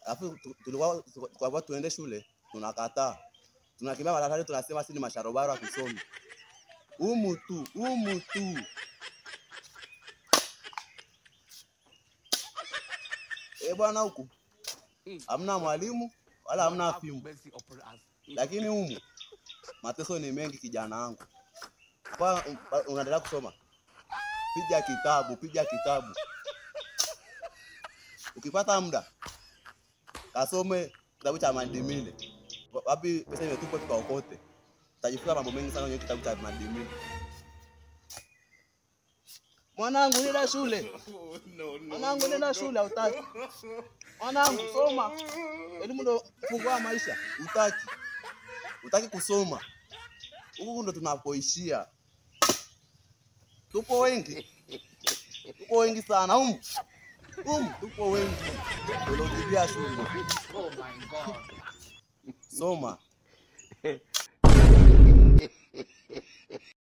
Alafu tulikuwa tuende shule, tunakataa. Tunakimbia barabarani tunasema sisi ni masharobaro wa kusoma. Umu tu. Bwana huku. Hamna mwalimu wala hamna fimbo. Lakini humu mateso ni mengi kijana wangu. Kwa unaendelea kusoma? Piga kitabu. Ukipata muda kasome kitabu cha Mandimile. Wapi pesa imetupwa tukaokote. Utajifunza mambo mengi sana kwenye kitabu cha Mandimile. Mwanangu nenda shule. Mwanangu nenda shule utaki. Mwanangu soma. Elimu ndo fungua maisha. Utaki kusoma. Huko ndo tunapoishia. Tupo wengi sana tupo wengi. Ndio shule. Oh my God. Soma.